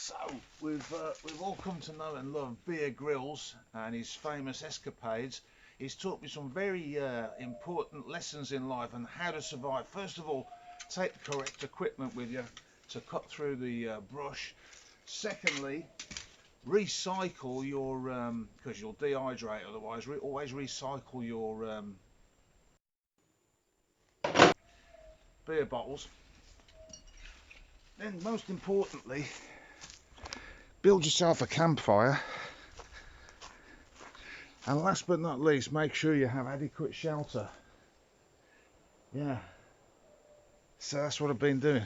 So we've all come to know and love Beer Grylls and his famous escapades. He's taught me some very important lessons in life and how to survive. First of all, take the correct equipment with you to cut through the brush. Secondly, recycle your, because you'll dehydrate otherwise, always recycle your beer bottles. Then most importantly, build yourself a campfire, and last but not least, make sure you have adequate shelter. Yeah, so that's what I've been doing.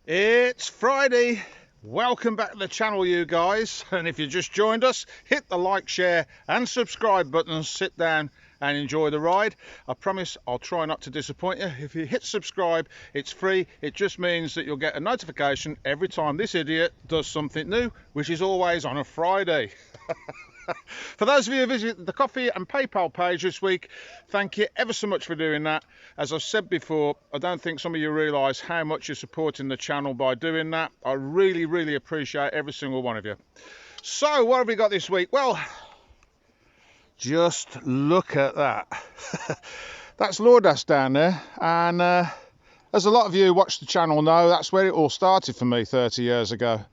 It's Friday. Welcome back to the channel, you guys, and if you just joined us, hit the like, share and subscribe buttons, sit down and enjoy the ride. I promise I'll try not to disappoint you. If you hit subscribe, it's free. It just means that you'll get a notification every time this idiot does something new, which is always on a Friday. For those of you who visited the Coffee and PayPal page this week, thank you ever so much for doing that. As I've said before, I don't think some of you realise how much you're supporting the channel by doing that. I really appreciate every single one of you. So what have we got this week? Well, just look at that. That's Lordas down there, and as a lot of you who watch the channel know, that's where it all started for me 30 years ago.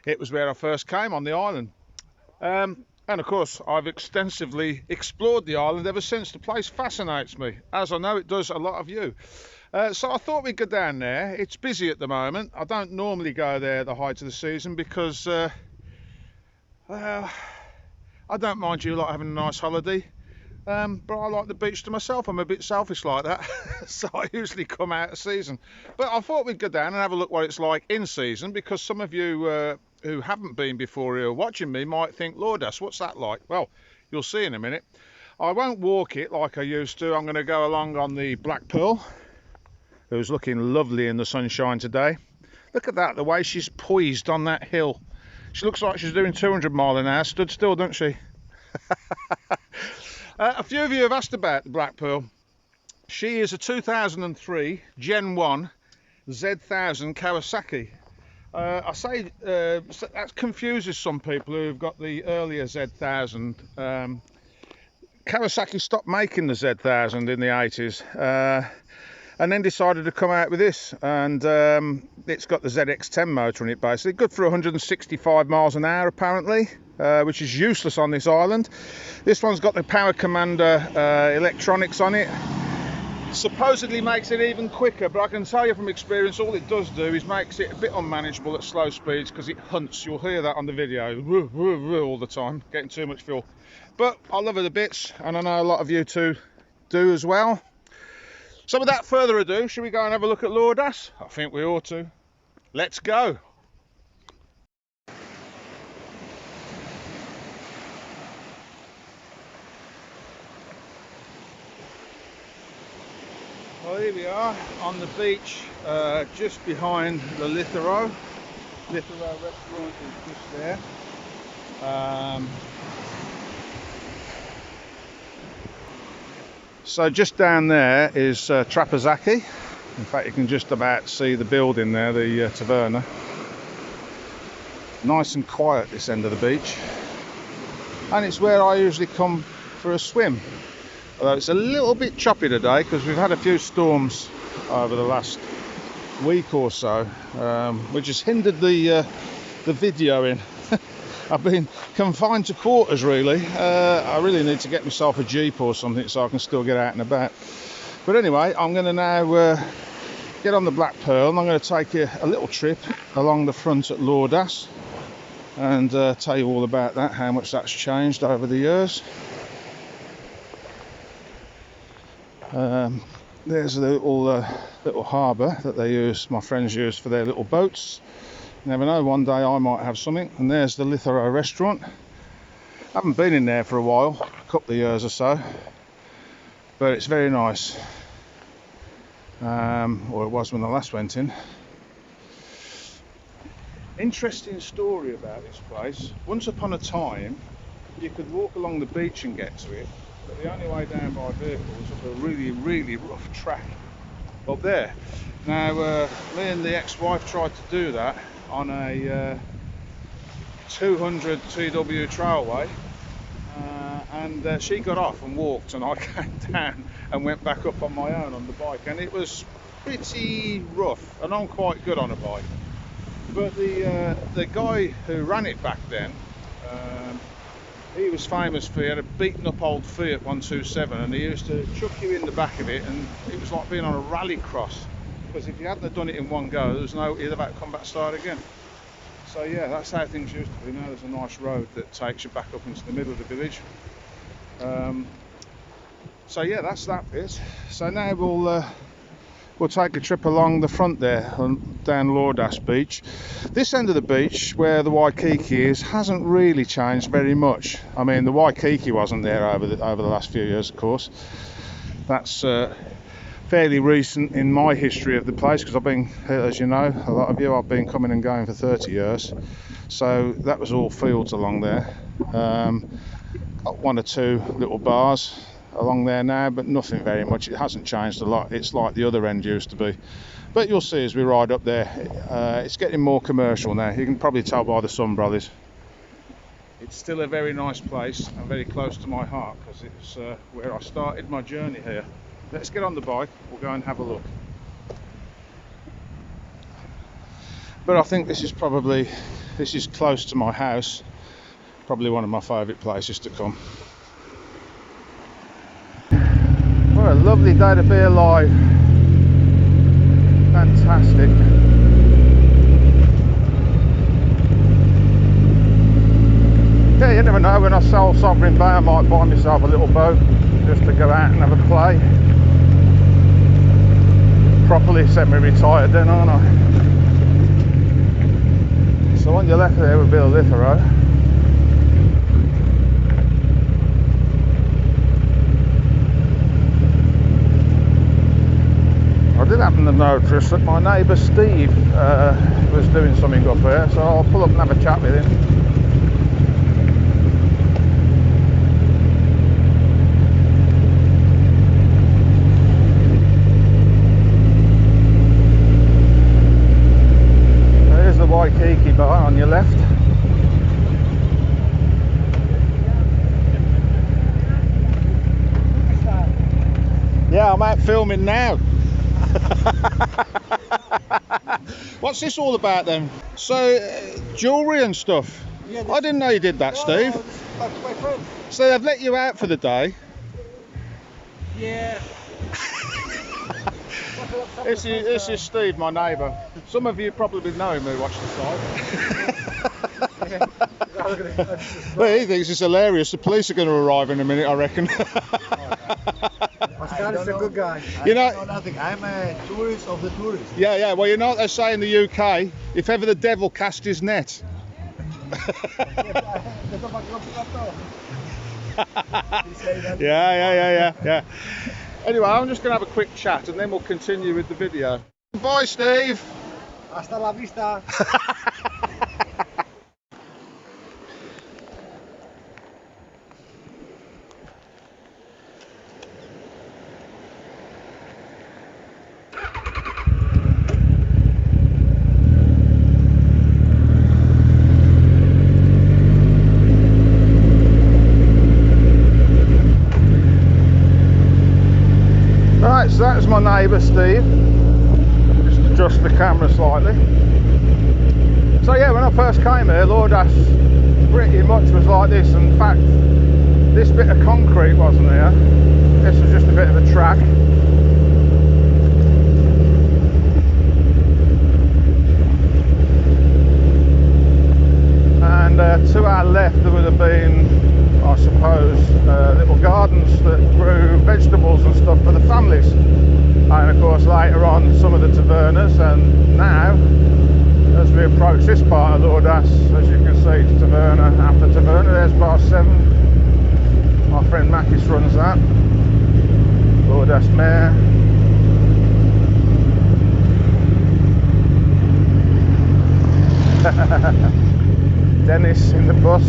It was where I first came on the island. And of course, I've extensively explored the island ever since. The place fascinates me, as I know it does a lot of you. So I thought we'd go down there. It's busy at the moment. I don't normally go there at the height of the season because, well, I don't mind you lot having a nice holiday. But I like the beach to myself. I'm a bit selfish like that. So I usually come out of season. But I thought we'd go down and have a look what it's like in season, because some of you who haven't been before here watching me might think, Lordas, what's that like? Well, you'll see in a minute. I won't walk it like I used to. I'm going to go along on the Black Pearl, who's looking lovely in the sunshine today. Look at that, the way she's poised on that hill. She looks like she's doing 200 miles an hour, stood still, doesn't she? A few of you have asked about the Black Pearl. She is a 2003 Gen 1 Z1000 Kawasaki. I say that confuses some people who've got the earlier Z1000. Kawasaki stopped making the Z1000 in the 80s and then decided to come out with this, and it's got the ZX10 motor in it, basically good for 165 miles an hour apparently, which is useless on this island. This one's got the Power Commander electronics on it. Supposedly makes it even quicker, but I can tell you from experience, all it does do is makes it a bit unmanageable at slow speeds, because it hunts. You'll hear that on the video all the time, getting too much fuel. But I love her to bits, and I know a lot of you too do as well. So without further ado, should we go and have a look at Lordas? I think we ought to. Let's go. Well, here we are on the beach, just behind the Lithero. Lithero restaurant is just there. So just down there is Trapezaki. In fact, you can just about see the building there, the taverna. Nice and quiet this end of the beach. And it's where I usually come for a swim. Although it's a little bit choppy today because we've had a few storms over the last week or so, which has hindered the videoing. I've been confined to quarters really. I really need to get myself a Jeep or something so I can still get out and about. But anyway, I'm going to now get on the Black Pearl, and I'm going to take you a little trip along the front at Lordas and tell you all about that, how much that's changed over the years. There's a little harbour that they use, my friends use for their little boats. You never know, one day I might have something. And there's the Lithero restaurant. I haven't been in there for a while, a couple of years or so, but it's very nice. Or it was when I last went in. Interesting story about this place. Once upon a time, you could walk along the beach and get to it, but the only way down by vehicle was up a really, really rough track up there. Now, me and the ex-wife tried to do that on a 200 TW trailway, and she got off and walked, and I came down and went back up on my own on the bike, and it was pretty rough, and I'm quite good on a bike. But the guy who ran it back then, he was famous for, he had a beaten up old Fiat 127, and he used to chuck you in the back of it, and it was like being on a rally cross, because if you hadn't have done it in one go, there was no, you'd have had to come back start again. So yeah, that's how things used to be. Now there's a nice road that takes you back up into the middle of the village. So yeah, that's that bit. So now we'll take a trip along the front there, down Lordas beach. This end of the beach, where the Waikiki is, hasn't really changed very much. I mean, the Waikiki wasn't there over the last few years, of course. That's fairly recent in my history of the place, because I've been, as you know, a lot of you, I've been coming and going for 30 years. So that was all fields along there. Got one or two little bars along there now, but nothing very much. It hasn't changed a lot. It's like the other end used to be. But you'll see as we ride up there, it's getting more commercial now. You can probably tell by the sun, brothers. It's still a very nice place and very close to my heart, because it's where I started my journey here. Let's get on the bike, we'll go and have a look. But I think this is close to my house, probably one of my favourite places to come. What a lovely day to be alive. Fantastic. Yeah, you never know, when I sell Sovereign Bay I might buy myself a little boat just to go out and have a play. Properly semi-retired then, aren't I? So on your left there would be the Lithero. I did happen to notice that my neighbour Steve was doing something up here, so I'll pull up and have a chat with him. There's the Waikiki bar on your left. Yeah, I'm out filming now. What's this all about then? So, jewellery and stuff? Yeah, I didn't know you did that, Steve. That's my friend. So they've let you out for the day? Yeah. This is Steve, my neighbour. Some of you probably know him who watch the site. Well, he thinks it's hilarious. The police are going to arrive in a minute, I reckon. Oscar is a good guy. You know, I know nothing. I'm a tourist of the tourists. Yeah. Well, you know what they say in the UK? If ever the devil cast his net. Yeah. Anyway, I'm just going to have a quick chat and then we'll continue with the video. Bye, Steve. Hasta la vista. Right, so that's my neighbour Steve. Just adjust the camera slightly. So yeah, when I first came here, Lordas pretty much was like this. In fact, this bit of concrete wasn't here. This was just a bit of a track. And to our left there would have been, I suppose, little gardens that grew vegetables and stuff for the families. And of course later on some of the tavernas, and now as we approach this part of Lordas, as you can see, it's taverna after taverna. There's bar 7. My friend Makis runs that. Lordas Mare. Dennis in the bus.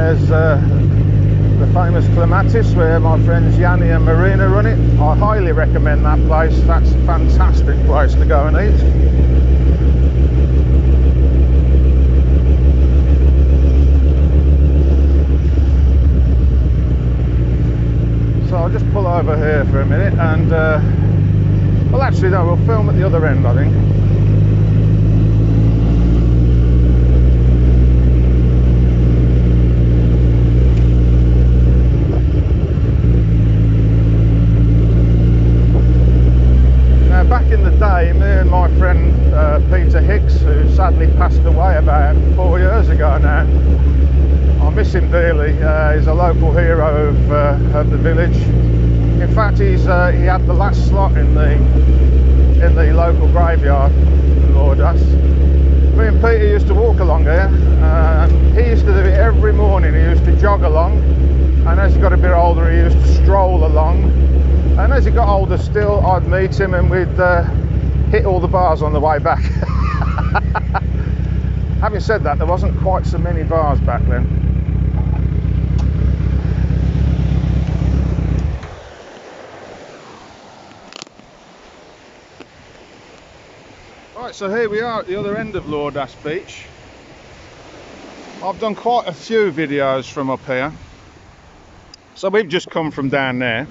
there's the famous Clematis where my friends Yanni and Marina run it. I highly recommend that place. That's a fantastic place to go and eat. So I'll just pull over here for a minute and well, actually no, we'll film at the other end, I think. Back in the day, me and my friend Peter Hicks, who sadly passed away about 4 years ago now, I miss him dearly. He's a local hero of the village. In fact, he had the last slot in the local graveyard in Lordas. Me and Peter used to walk along here, and he used to do it every morning. He used to jog along, and as he got a bit older, he used to stroll along. And as he got older still, I'd meet him and we'd hit all the bars on the way back. Having said that, there wasn't quite so many bars back then. Right, so here we are at the other end of Lordas Beach. I've done quite a few videos from up here. So we've just come from down there.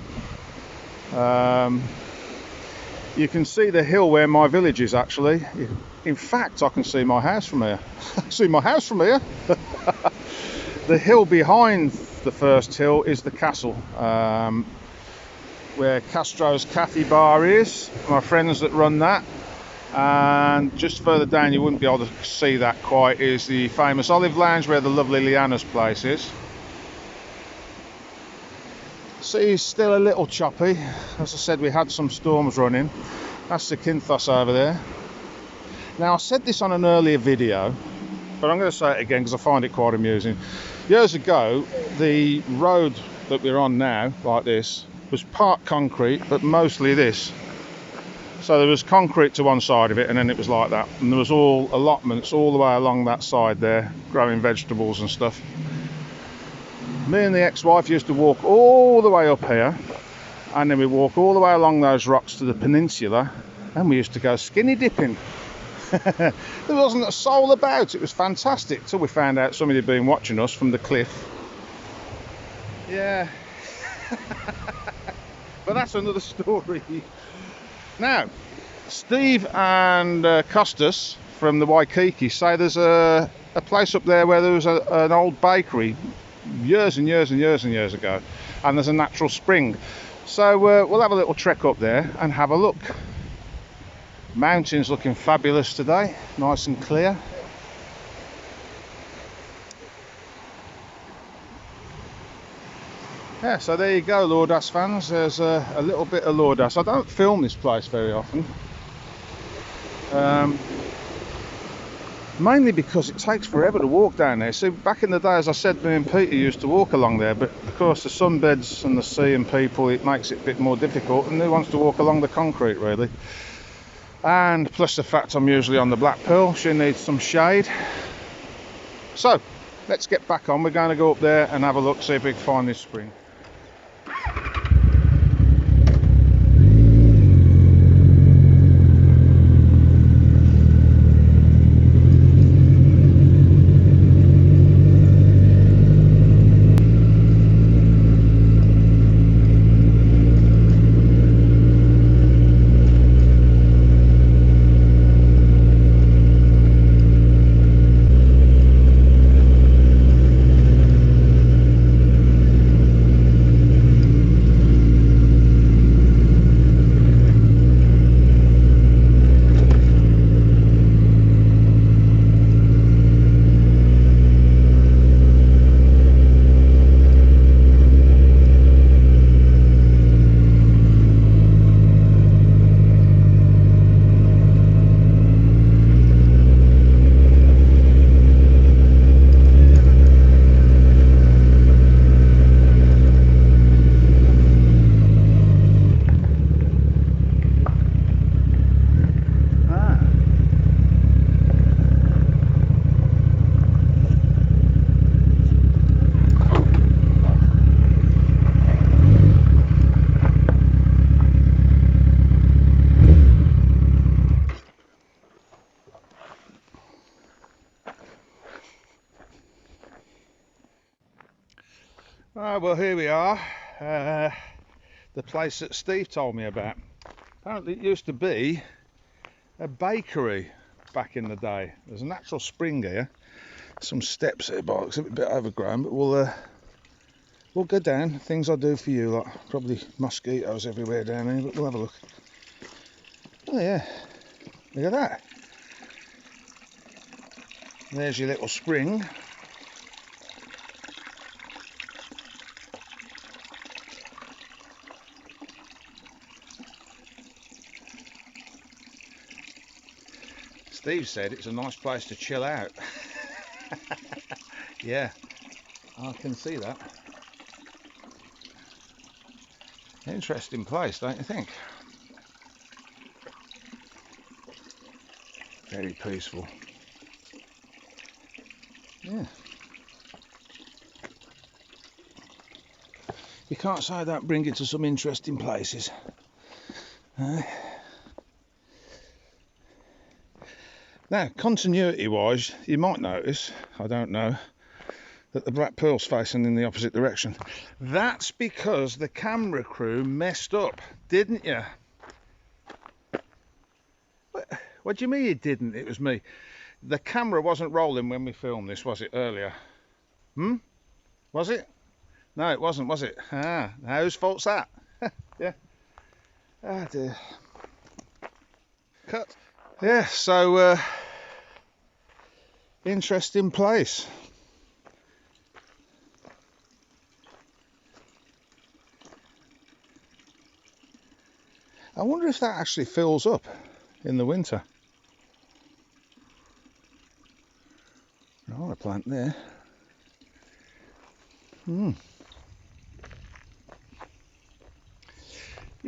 You can see the hill where my village is actually. In fact, I can see my house from here. See my house from here. The hill behind the first hill is the castle, where Castro's Cafe Bar is. My friends that run that. And just further down, you wouldn't be able to see that quite, is the famous Olive Lounge where the lovely Liana's place is. Sea's still a little choppy. As I said, we had some storms running. That's the Kinthos over there. Now, I said this on an earlier video, but I'm going to say it again because I find it quite amusing. Years ago, the road that we're on now, like this, was part concrete, but mostly this. So there was concrete to one side of it, and then it was like that. And there was all allotments all the way along that side there, growing vegetables and stuff. Me and the ex-wife used to walk all the way up here, and then we walk all the way along those rocks to the peninsula, and we used to go skinny dipping. There wasn't a soul about. It was fantastic till we found out somebody had been watching us from the cliff. Yeah. But that's another story. Now, Steve and Costas from the Waikiki say there's a place up there where there was an old bakery years and years and years and years ago, and there's a natural spring. So we'll have a little trek up there and have a look. Mountains looking fabulous today, nice and clear. Yeah, so there you go, Lordas fans. There's a little bit of Lordas. I don't film this place very often. Mainly because it takes forever to walk down there. See, back in the day, as I said, me and Peter used to walk along there, but of course the sunbeds and the sea and people, it makes it a bit more difficult, and who wants to walk along the concrete really? And plus the fact I'm usually on the Black Pearl, she needs some shade. So, let's get back on. We're going to go up there and have a look, see if we can find this spring. Right, well here we are, the place that Steve told me about. Apparently it used to be a bakery back in the day. There's a natural spring here, some steps here, but it's a bit overgrown, but we'll go down. Things I do for you, like probably mosquitoes everywhere down here, but we'll have a look. Oh yeah, look at that. There's your little spring. Steve said it's a nice place to chill out. Yeah, I can see that. Interesting place, don't you think? Very peaceful. Yeah. You can't say I don't bring it to some interesting places. Now, continuity-wise, you might notice, I don't know, that the black pearl's facing in the opposite direction. That's because the camera crew messed up, didn't you? What do you mean it didn't? It was me. The camera wasn't rolling when we filmed this, was it, earlier? Was it? No, it wasn't, was it? Ah, whose fault's that? Yeah. Ah, dear. Cut. Yeah, so, interesting place. I wonder if that actually fills up in the winter. Oh, a plant there. You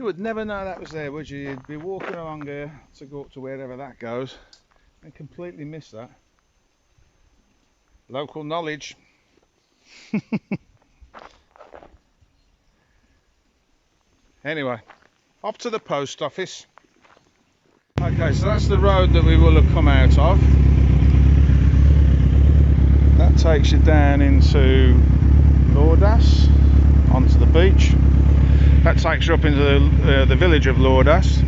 would never know that was there, would you? You'd be walking along here to go up to wherever that goes and completely miss that. Local knowledge. Anyway, up to the post office. Okay, so that's the road that we will have come out of. That takes you down into Lordas, onto the beach. That takes you up into the village of Lordas.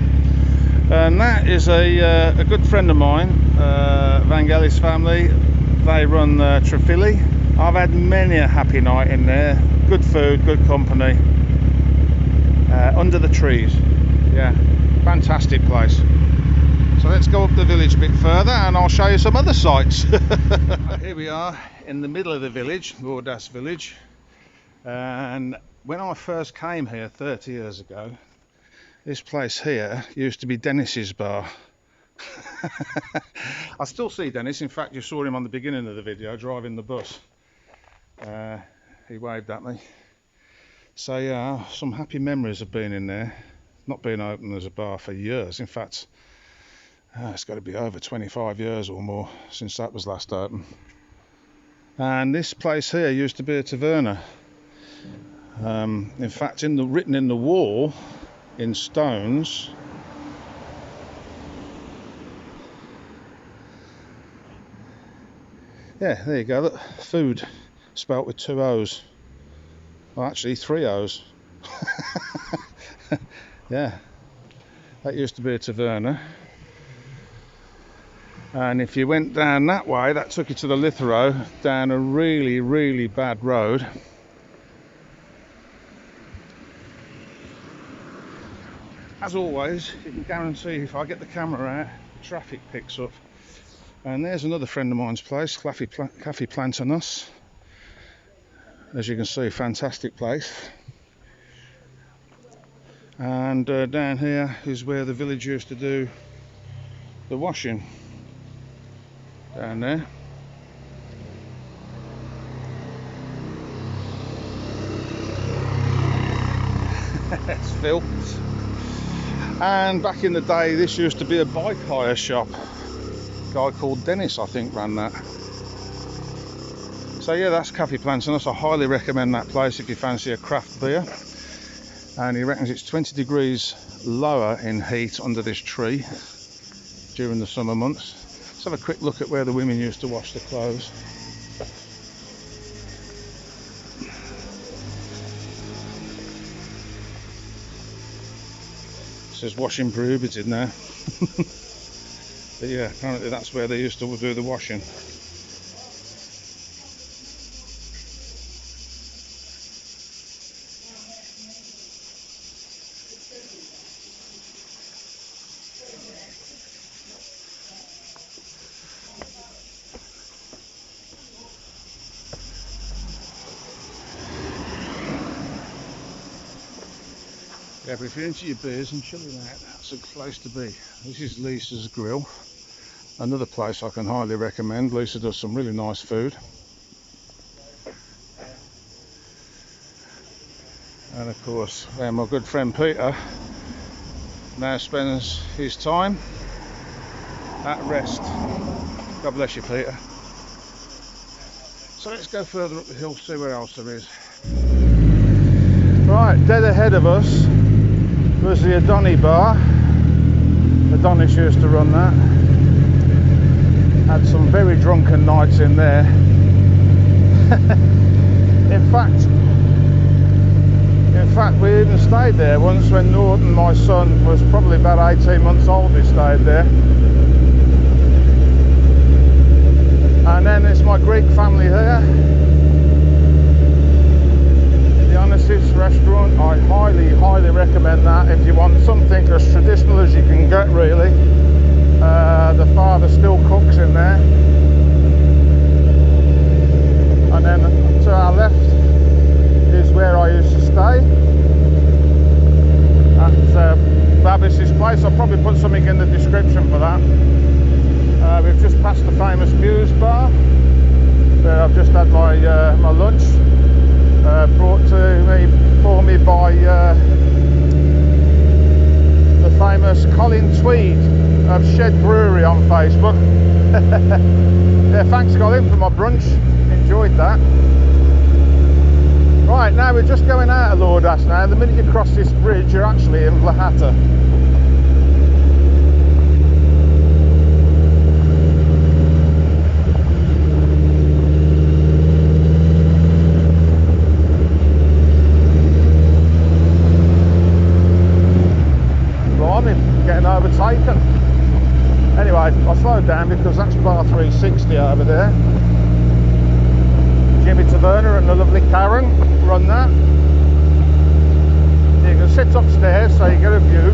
And that is a good friend of mine, Vangelis family. They run Trafili. I've had many a happy night in there. Good food, good company. Under the trees. Yeah, fantastic place. So let's go up the village a bit further and I'll show you some other sights. Here we are in the middle of the village, Lordas village. And when I first came here 30 years ago, this place here used to be Dennis's bar. I still see Dennis. In fact, you saw him on the beginning of the video driving the bus. He waved at me. So yeah, some happy memories of being in there. Not being open as a bar for years. In fact, it's got to be over 25 years or more since that was last open. And this place here used to be a taverna. In fact, written in the wall in stones, yeah, there you go, look, food spelt with 2 O's. Well, actually 3 O's. Yeah, that used to be a taverna. And if you went down that way, that took you to the Lithero, down a really, really bad road. As always, you can guarantee if I get the camera out, the traffic picks up. And there's another friend of mine's place, Cafe Plantanos. As you can see, fantastic place. And down here is where the village used to do the washing. Down there. It's Phil. And back in the day, this used to be a bike hire shop. A guy called Dennis, I think, ran that. So yeah, that's Cafe Plantanos. I highly recommend that place if you fancy a craft beer. And he reckons it's 20 degrees lower in heat under this tree during the summer months. Let's have a quick look at where the women used to wash their clothes. says washing prohibited now. But yeah, apparently that's where they used to do the washing. Yeah, but if you're into your beers and chilling out, that's a place to be. This is Lisa's Grill, another place I can highly recommend. Lisa does some really nice food. And of course, where my good friend Peter now spends his time at rest. God bless you, Peter. So let's go further up the hill, see where else there is. Right, dead ahead of us was the Adoni bar. Adonis used to run that. Had some very drunken nights in there. In fact, we even stayed there once when Norton, my son, was probably about 18 months old. We stayed there. And then it's my Greek family here. This restaurant, I highly recommend that if you want something as traditional as you can get, really. The father still cooks in there, and then to our left is where I used to stay at Babis's place. I'll probably put something in the description for that. We've just passed the famous Muse bar where I've just had my my lunch. Brought for me by the famous Colin Tweed of Shed Brewery on Facebook. Yeah, thanks Colin for my brunch, enjoyed that. Right, now we're just going out of Lordas now. The minute you cross this bridge you're actually in Vlahata. Getting overtaken. Anyway, I slowed down because that's bar 360 over there. Jimmy Taverner and the lovely Karen run that. You can sit upstairs so you get a view.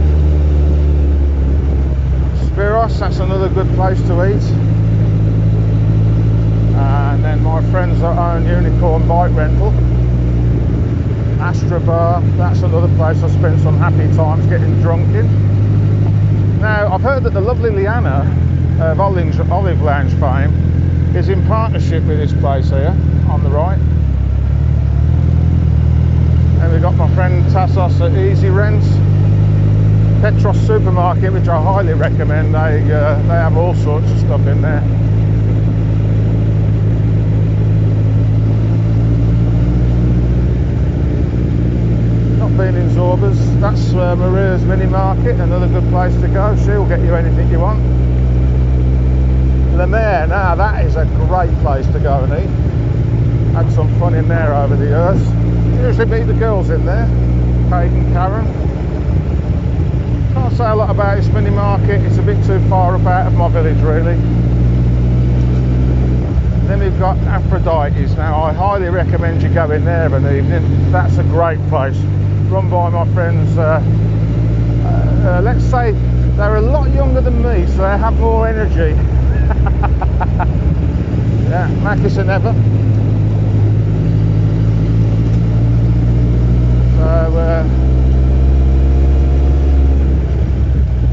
Spiros, that's another good place to eat. And then my friends that own Unicorn Bike Rental. Astra Bar, that's another place I spent some happy times getting drunk in. Now, I've heard that the lovely Liana of Olive Lounge fame is in partnership with this place here, on the right. And we've got my friend Tassos at Easy Rents. Petros Supermarket, which I highly recommend. They have all sorts of stuff in there. Been in Zorbas, that's Maria's Mini Market, another good place to go. She'll get you anything you want. Le Maire, now that is a great place to go and eat. Had some fun in there over the years. Usually meet the girls in there, Kate and Karen. Can't say a lot about this mini market, it's a bit too far up out of my village really. Then we've got Aphrodite's. Now I highly recommend you go in there of an evening. That's a great place. Run by my friends, let's say they're a lot younger than me, so they have more energy. Yeah, Makis and Eva. So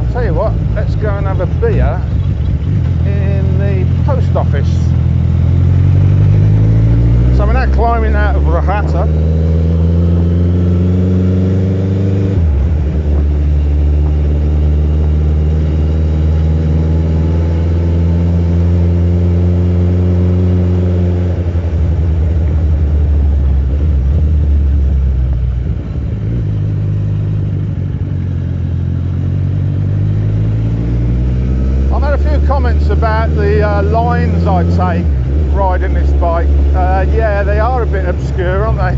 I'll tell you what, let's go and have a beer in the post office. So we're now climbing out of Vlahata. Comments about the lines I take riding this bike. Yeah, they are a bit obscure, aren't they?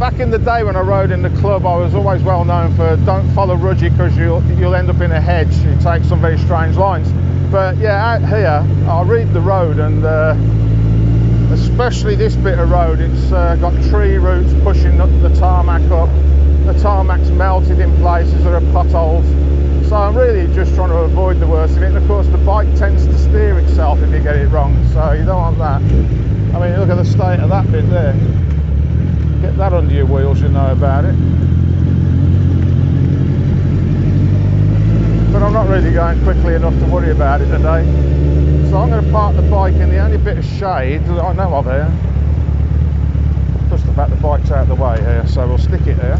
back in the day when I rode in the club, I was always well known for don't follow Rudgy because you'll end up in a hedge. You take some very strange lines. But yeah, out here I read the road, and especially this bit of road, it's got tree roots pushing the tarmac up. The tarmac's melted in places, there are potholes. So I'm really just trying to avoid the worst of it. And of course the bike tends to steer itself if you get it wrong, so you don't want that. I mean, look at the state of that bit there. Get that under your wheels, you know about it. But I'm not really going quickly enough to worry about it today. So I'm going to park the bike in the only bit of shade that I know of here. Plus the fact the bike's out of the way here, so we'll stick it there.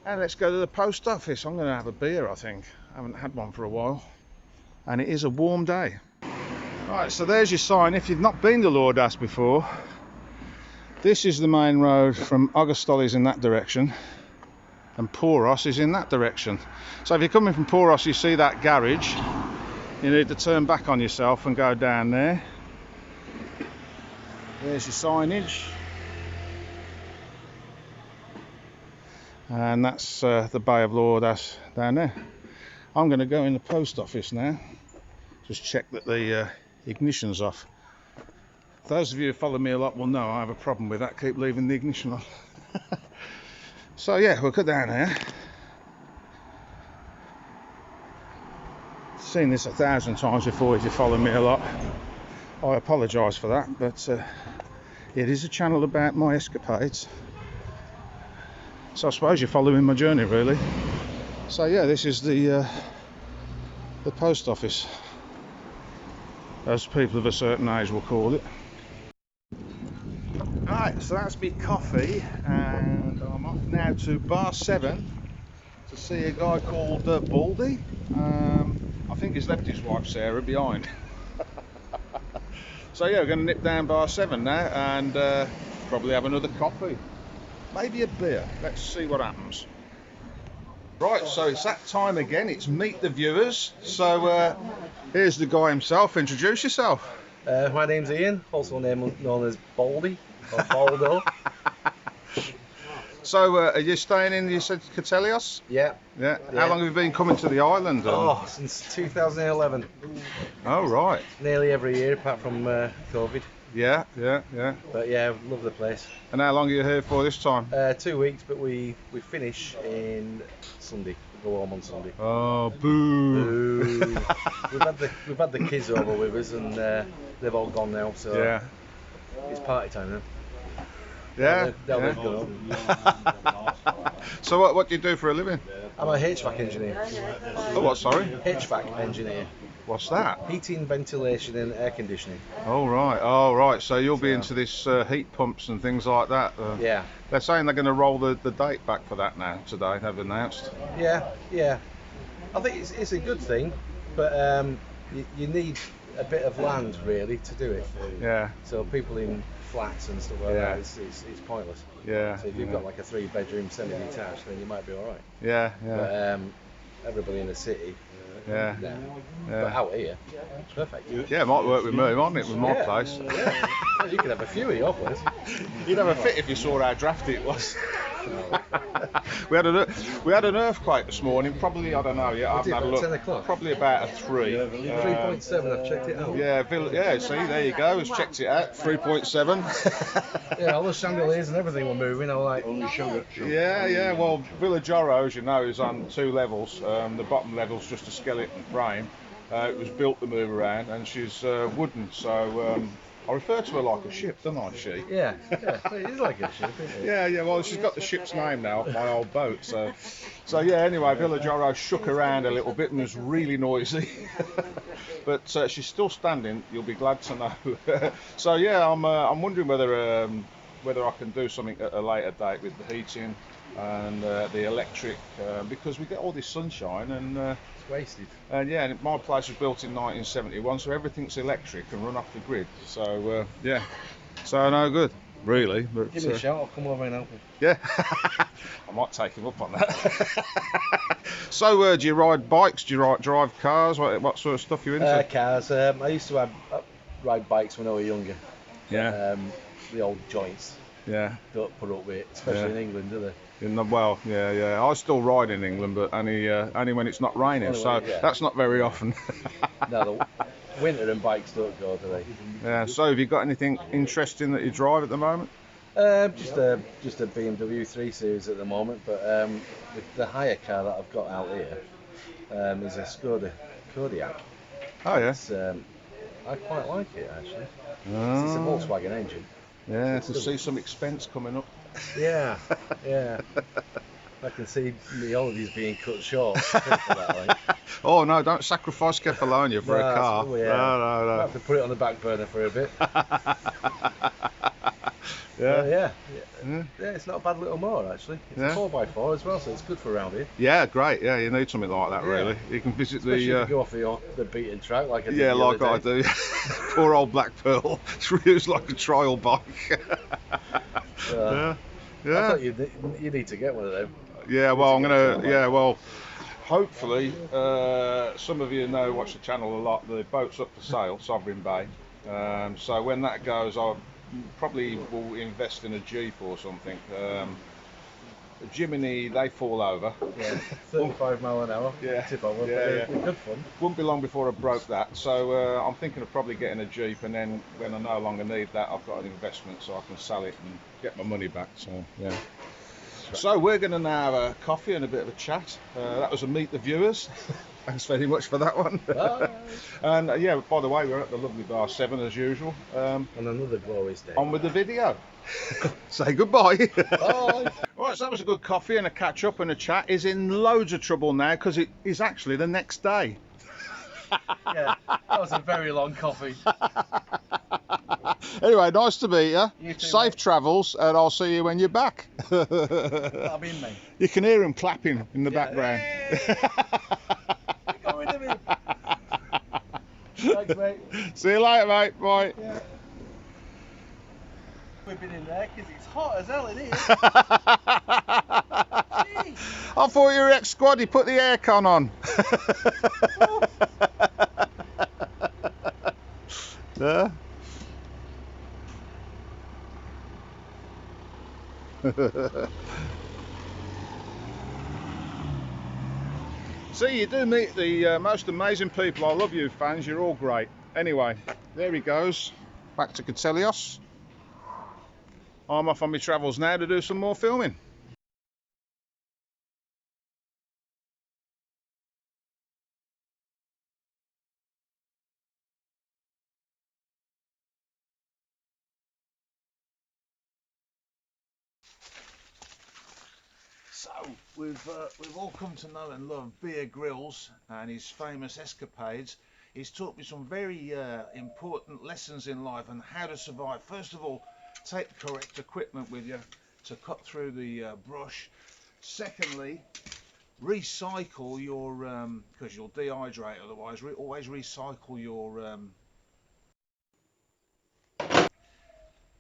And let's go to the post office. I'm going to have a beer, I think. I haven't had one for a while. And it is a warm day. Right, so there's your sign. If you've not been to Lordas before, this is the main road from Augustol is in that direction, and Poros is in that direction. So if you're coming from Poros, you see that garage, you need to turn back on yourself and go down there. There's your signage. And that's the Bay of Lordas down there. I'm going to go in the post office now. Just check that the ignition's off. Those of you who follow me a lot will know I have a problem with that, keep leaving the ignition on. So yeah, we'll go down here. Seen this 1,000 times before if you follow me a lot. I apologise for that, but it is a channel about my escapades. So I suppose you're following my journey really. So yeah, this is the post office, as people of a certain age will call it. Right, so that's me coffee, and I'm off now to bar 7 to see a guy called Baldo. I think he's left his wife Sarah behind. So yeah, we're going to nip down bar 7 now and probably have another coffee, maybe a beer. Let's see what happens. Right, so it's that time again. It's meet the viewers. So here's the guy himself. Introduce yourself. My name's Ian, also known as Baldy or Baldo. So are you staying in, you said, Catelios? Yeah. Yeah. How long have you been coming to the island? Oh, since 2011. Oh, right. Nearly every year apart from COVID. Yeah. But yeah, I love the place. And how long are you here for this time? 2 weeks, but we finish in Sunday. We go home on Sunday. Oh, boo. Boo. we've had the kids over with us, and they've all gone now, so yeah, it's party time now. Yeah. They'll yeah. go. So what do you do for a living? I'm a HVAC engineer. Oh, what? Sorry. HVAC engineer. What's that? Heating, ventilation, and air conditioning. Oh right. So you'll be into this heat pumps and things like that. Yeah. They're saying they're going to roll the date back for that now today. They've announced. Yeah. I think it's a good thing, but you need a bit of land really to do it. Yeah. So people in flats and stuff like that, it's pointless. Yeah. So if you've got like a 3-bedroom semi-detached, then you might be all right. Yeah. But everybody in the city. Yeah. No. Yeah. But out here, it's perfect. Yeah, it might work with me, mightn't it, with my place? Yeah. Well, you could have a few at your place. You'd have a fit if you saw how drafty it was. we had an earthquake this morning. Probably, I don't know yet. I haven't had a look. 10 o'clock. Probably about a 3. 3.7. I've checked it out. Yeah. See, there you go. It's checked it out. 3.7. Yeah, all the chandeliers and everything were moving. I was like, Only sugar. Yeah. Well, Villa Joro, as you know, is on 2 levels. The bottom level's just a skeleton frame. It was built to move around, and she's wooden. So I refer to her like a ship, don't I? She. yeah. It is like a ship, isn't it? Yeah. Well, she's got the ship's name now, my old boat. So yeah. Anyway, Villa Joro shook around a little bit and was really noisy, but she's still standing. You'll be glad to know. So yeah, I'm wondering whether I can do something at a later date with the heating and the electric, because we get all this sunshine and. It's wasted. And yeah, and my place was built in 1971, so everything's electric and run off the grid. So yeah, so no good, really. But Give me a shout, I'll come over and help you. yeah, I might take him up on that. So do you ride bikes? Do you drive cars? What sort of stuff you into? Cars. I used to ride bikes when I was younger. Yeah. the old joints Yeah. don't put up with it, especially Yeah. in England, do they? Well, yeah. I still ride in England, but only when it's not raining. Only So when yeah. that's not very Yeah. often. No, the winter and bikes don't go, do they? Yeah. So have you got anything interesting that you drive at the moment? Just a BMW 3 Series at the moment, but the hire car that I've got out here is a Skoda Kodiaq. Oh yeah. It's, I quite like it actually. It's a Oh, Volkswagen engine. yeah. It's To see some expense coming up. Yeah, yeah. I can see the holidays being cut short. For that, I think. Oh no! Don't sacrifice kefalonia for a car. Oh, yeah. No. Might have to put it on the back burner for a bit. Yeah. Yeah. Yeah. Yeah, it's not a bad little motor actually. It's Yeah. a 4x4 as well, so it's good for around here. Yeah, great. Yeah, you need something like that, Yeah. really. You can visit Especially if the. you go off the beaten track like I did Yeah, the like other I day. do. Poor old Black Pearl. It's used like a trial bike. Yeah. I Yeah. thought you need to get one of them. Yeah. You Well, need I'm to get a gonna. trial Yeah. bike. Well, hopefully, some of you know watch the channel a lot. The boat's up for sale, Sovereign Bay. So when that goes, I probably will invest in a Jeep or something. Jiminy, they fall over. Yeah, 35 mile an hour. Yeah. Tip over, but Yeah, they're yeah. good fun. Wouldn't be long before I broke that, so I'm thinking of probably getting a Jeep, and then when I no longer need that, I've got an investment so I can sell it and get my money back. So yeah. So we're going to now have a coffee and a bit of a chat. That was a meet the viewers. Thanks very much for that one. Bye. And yeah, by the way, we're at the lovely bar 7 as usual. On another glorious day. On with the video. Say goodbye. Bye. Right, so that was a good coffee and a catch up and a chat. He's in loads of trouble now because it is actually the next day. Yeah, that was a very long coffee. Anyway, nice to meet you. You too, Safe mate. travels, and I'll see you when you're back. That'll be in me. You can hear him clapping in the background. Get rid of me. Thanks, mate. See you later, mate. Bye. Yeah. We've been in there because it's hot as hell in here. I thought you were ex-squad. You put the aircon on. Yeah. See, you do meet the most amazing people. I love you fans, you're all great. Anyway, there he goes, back to Catelios. I'm off on my travels now to do some more filming. So we've all come to know and love Beer Grylls and his famous escapades. He's taught me some very important lessons in life and how to survive. First of all, take the correct equipment with you to cut through the brush. Secondly, recycle your because you'll dehydrate otherwise. Always recycle your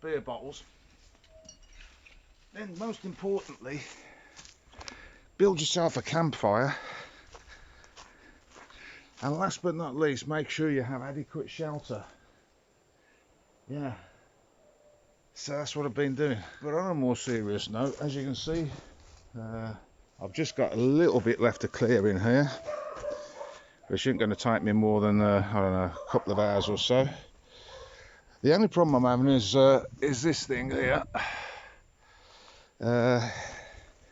beer bottles. Then, most importantly, build yourself a campfire, and last but not least, make sure you have adequate shelter. Yeah, so that's what I've been doing. But on a more serious note, as you can see, I've just got a little bit left to clear in here, which isn't going to take me more than I don't know, a couple of hours or so. The only problem I'm having is this thing here.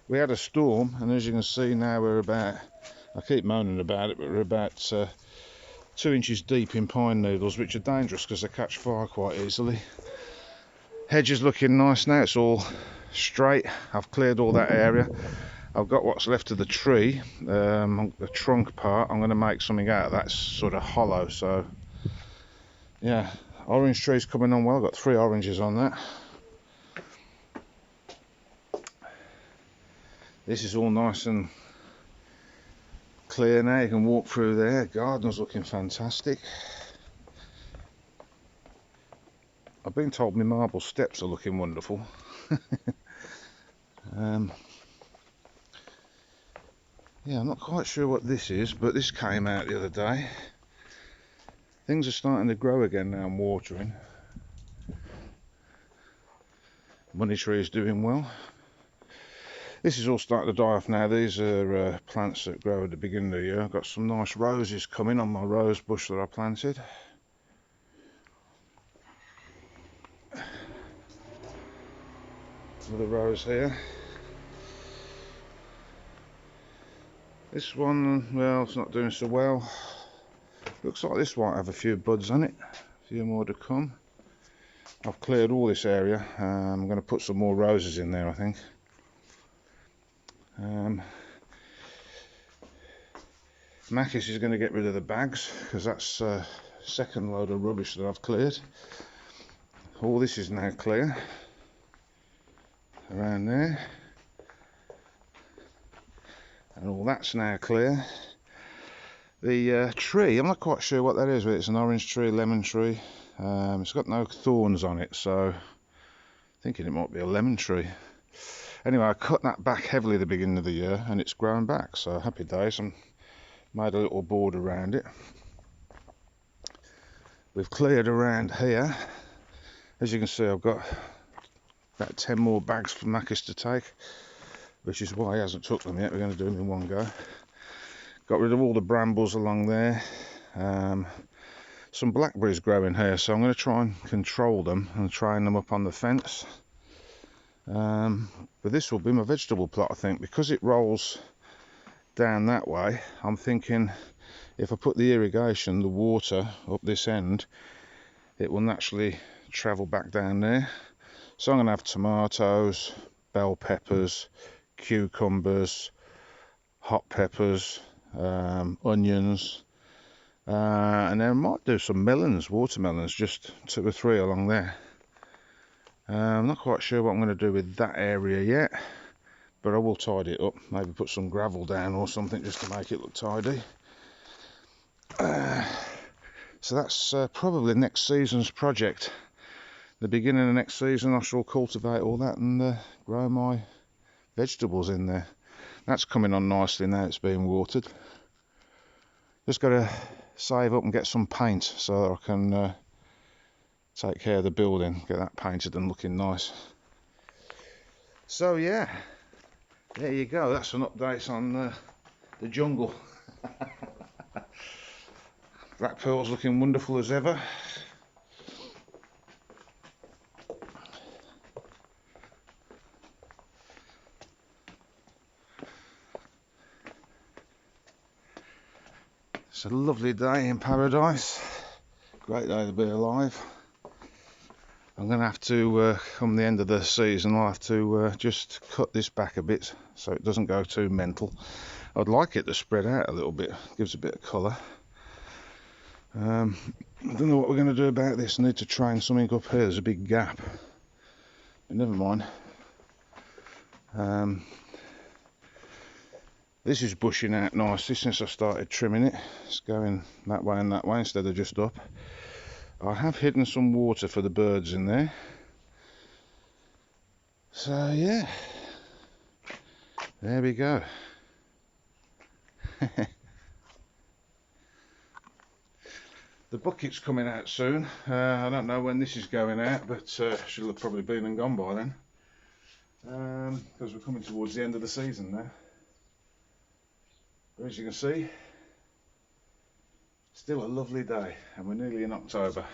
We had a storm, and as you can see now we're about, I keep moaning about it, but we're about 2 inches deep in pine needles, which are dangerous because they catch fire quite easily. Hedge is looking nice now, it's all straight. I've cleared all that area. I've got what's left of the tree, the trunk part. I'm going to make something out of that. It's sort of hollow, so yeah. Orange tree's coming on well, I've got 3 oranges on that. This is all nice and clear now, you can walk through there. Garden's looking fantastic. I've been told my marble steps are looking wonderful. Yeah, I'm not quite sure what this is, but this came out the other day. Things are starting to grow again now I'm watering. money tree is doing well. This is all starting to die off now. These are plants that grow at the beginning of the year. I've got some nice roses coming on my rose bush that I planted. Another rose here. This one, well, it's not doing so well. Looks like this might have a few buds on it. A few more to come. I've cleared all this area. I'm going to put some more roses in there, I think. Makis is going to get rid of the bags because that's second load of rubbish that I've cleared. All this is now clear around there, and all that's now clear. The tree, I'm not quite sure what that is, but it's an orange tree, lemon tree. It's got no thorns on it, so I'm thinking it might be a lemon tree. Anyway, I cut that back heavily at the beginning of the year and it's grown back, so happy days. I made a little border around it. We've cleared around here. As you can see, I've got about 10 more bags for Makis to take, which is why he hasn't took them yet. We're going to do them in one go. Got rid of all the brambles along there. Some blackberries growing here, so I'm going to try and control them and train them up on the fence. But this will be my vegetable plot, I think, because it rolls down that way. I'm thinking if I put the irrigation, the water up this end, it will naturally travel back down there. So I'm going to have tomatoes, bell peppers, cucumbers, hot peppers, onions, and then I might do some melons, watermelons, just 2 or 3 along there. I'm not quite sure what I'm going to do with that area yet, but I will tidy it up, maybe put some gravel down or something just to make it look tidy. So that's probably next season's project. The beginning of next season I shall cultivate all that and grow my vegetables in there. That's coming on nicely now it's being watered. Just got to save up and get some paint so that I can take care of the building, get that painted and looking nice. So yeah, there you go, that's an update on the jungle. Black pearl's looking wonderful as ever. It's a lovely day in paradise. Great day to be alive. I'm going to have to, come the end of the season, I'll have to just cut this back a bit so it doesn't go too mental. I'd like it to spread out a little bit, gives a bit of colour. I don't know what we're going to do about this. I need to train something up here, there's a big gap. But never mind. This is bushing out nicely since I started trimming it. It's going that way and that way instead of just up. I have hidden some water for the birds in there. So yeah, there we go. The bucket's coming out soon. I don't know when this is going out, but she'll have probably been and gone by then. Because we're coming towards the end of the season now. But as you can see, still a lovely day, and we're nearly in October.